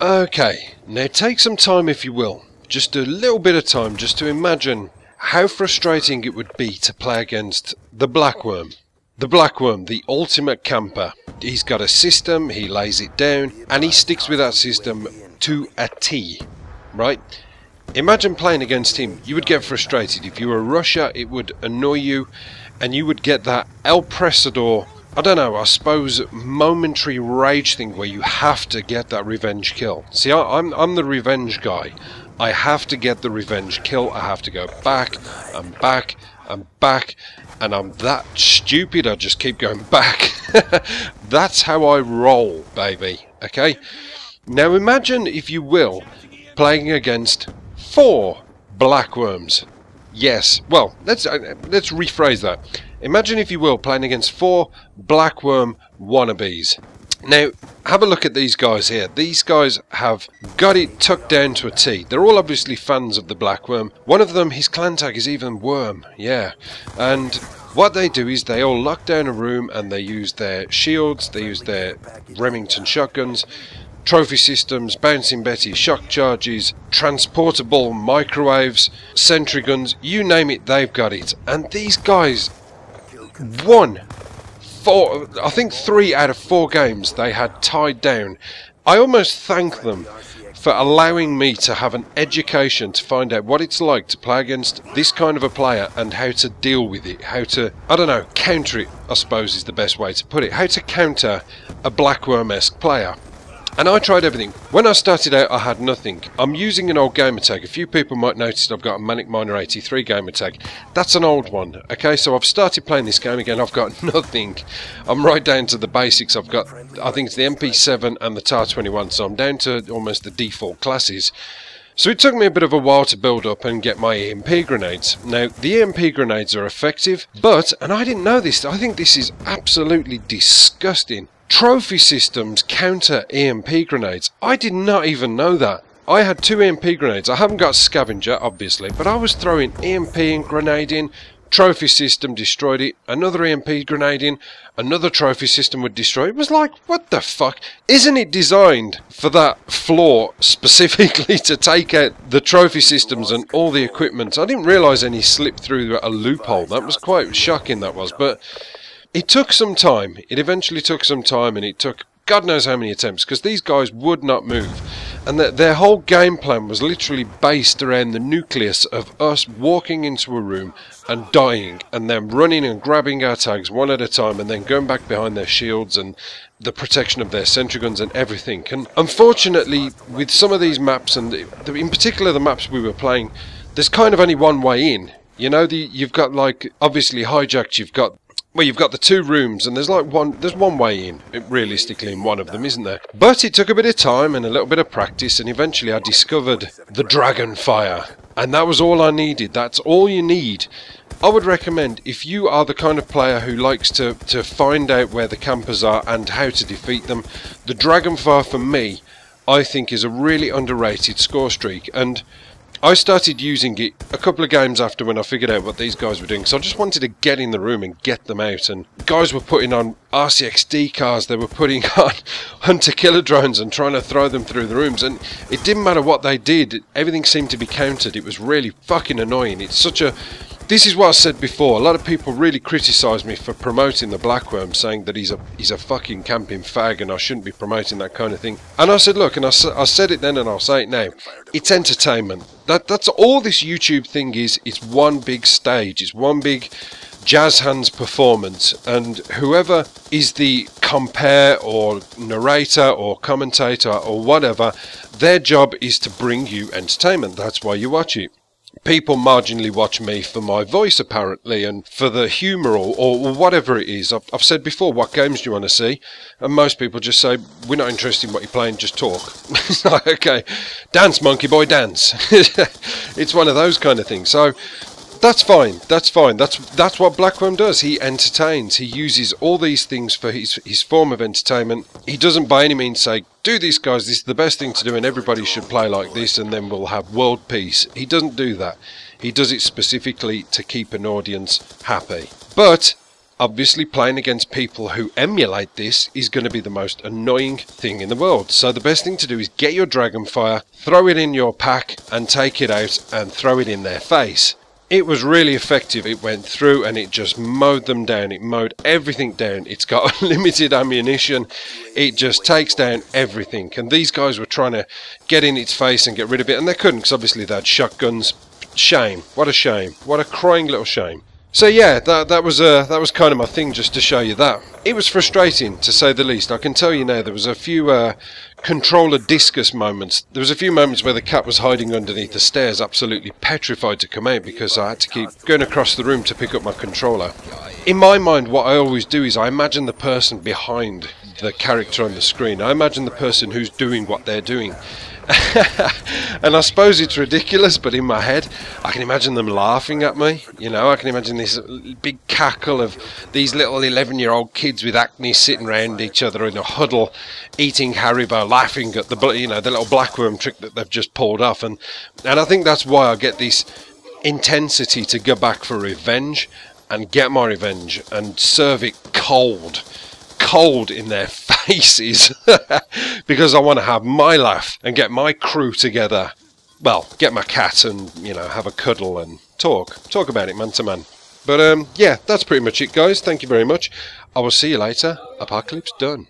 Okay, now take some time if you will, just a little bit of time just to imagine how frustrating it would be to play against the BlackxWorm. The BlackxWorm, the ultimate camper. He's got a system, he lays it down, and he sticks with that system to a T, right? Imagine playing against him. You would get frustrated. If you were a rusher, it would annoy you, and you would get that El Presador, I don't know, I suppose momentary rage thing where you have to get that revenge kill. See, I'm the revenge guy. I have to get the revenge kill. I have to go back and back and back, and I'm that stupid I just keep going back. That's how I roll, baby. Okay? Now imagine, if you will, playing against 4 BlackxWorms. Yes, well, let's rephrase that. Imagine, if you will, playing against 4 BlackxWorm wannabes. Now, have a look at these guys here. These guys have got it tucked down to a T. They're all obviously fans of the BlackxWorm. One of them, his clan tag is even Worm, yeah. And what they do is they all lock down a room and they use their shields, they use their Remington shotguns, trophy systems, bouncing Betty, shock charges, transportable microwaves, sentry guns, you name it, they've got it. And these guys won 4, I think 3 out of 4 games they had tied down. I almost thank them for allowing me to have an education to find out what it's like to play against this kind of a player and how to deal with it, how to, I don't know, counter it, I suppose is the best way to put it, how to counter a BlackxWorm-esque player. And I tried everything. When I started out, I had nothing. I'm using an old gamertag. A few people might notice I've got a Manic Miner 83 gamertag. That's an old one. Okay, so I've started playing this game again. I've got nothing. I'm right down to the basics. I've got, I think it's the MP7 and the TAR-21, so I'm down to almost the default classes. So it took me a bit of a while to build up and get my EMP grenades. Now, the EMP grenades are effective, but, and I didn't know this, I think this is absolutely disgusting, trophy systems counter EMP grenades. I did not even know that. I had 2 EMP grenades. I haven't got scavenger, obviously, but I was throwing EMP and grenade in, trophy system destroyed it, another EMP grenade in, another trophy system would destroy it. It was like, what the fuck? Isn't it designed for that flaw specifically to take out the trophy systems and all the equipment? I didn't realise any slipped through a loophole. That was quite shocking, that was, but it took some time. It eventually took some time, and it took God knows how many attempts, because these guys would not move. And their whole game plan was literally based around the nucleus of us walking into a room and dying, and then running and grabbing our tags one at a time, and then going back behind their shields and the protection of their sentry guns and everything. And unfortunately, with some of these maps, and in particular the maps we were playing, there's kind of only one way in. You know, you've got, like, obviously hijacked, you've got the 2 rooms, and there's one way in, realistically, in one of them, isn't there? But it took a bit of time and a little bit of practice, and eventually I discovered the dragon fire, and that was all I needed. That's all you need. I would recommend, if you are the kind of player who likes to find out where the campers are and how to defeat them, the dragon fire, for me, I think is a really underrated score streak. And I started using it a couple of games after, when I figured out what these guys were doing, so I just wanted to get in the room and get them out. And guys were putting on RCXD cars, they were putting on hunter-killer drones and trying to throw them through the rooms, and it didn't matter what they did, everything seemed to be countered. It was really fucking annoying. It's such a... This is what I said before. A lot of people really criticise me for promoting the BlackxWorm, saying that he's a fucking camping fag and I shouldn't be promoting that kind of thing. And I said, look, and I said it then and I'll say it now, it's entertainment. That's all this YouTube thing is. It's one big stage. It's one big jazz hands performance, and whoever is the compare or narrator or commentator or whatever, their job is to bring you entertainment. That's why you watch it. People marginally watch me for my voice, apparently, and for the humour or whatever it is. I've said before, what games do you want to see? And most people just say, we're not interested in what you're playing, just talk. It's like, okay, dance, monkey boy, dance. It's one of those kind of things. So that's fine. That's fine. That's what BlackxWorm does. He entertains. He uses all these things for his form of entertainment. He doesn't by any means say, do this, guys, this is the best thing to do and everybody should play like this and then we'll have world peace. He doesn't do that. He does it specifically to keep an audience happy. But Obviously, playing against people who emulate this is going to be the most annoying thing in the world. So the best thing to do is get your Dragonfire, throw it in your pack, and take it out and throw it in their face. It was really effective. It went through and it just mowed them down. It mowed everything down. It's got unlimited ammunition. It just takes down everything. And these guys were trying to get in its face and get rid of it, and they couldn't because obviously they had shotguns. Shame. What a shame. What a crying little shame. So yeah, that was kind of my thing, just to show you that. It was frustrating, to say the least. I can tell you now, there was a few controller discus moments. There was a few moments where the cat was hiding underneath the stairs, absolutely petrified to come out, because I had to keep going across the room to pick up my controller. In my mind, what I always do is I imagine the person behind the character on the screen. I imagine the person who's doing what they're doing. And I suppose it's ridiculous, but in my head I can imagine them laughing at me. You know, I can imagine this big cackle of these little 11-year-old kids with acne sitting around each other in a huddle, eating Haribo, laughing at the, you know, the little BlackxWorm trick that they've just pulled off. And I think that's why I get this intensity to go back for revenge and get my revenge and serve it cold in their faces because I want to have my laugh and get my crew together. Well, get my cat and, you know, have a cuddle and talk about it man to man. But yeah, that's pretty much it, guys. Thank you very much. I will see you later. Apocalypse done.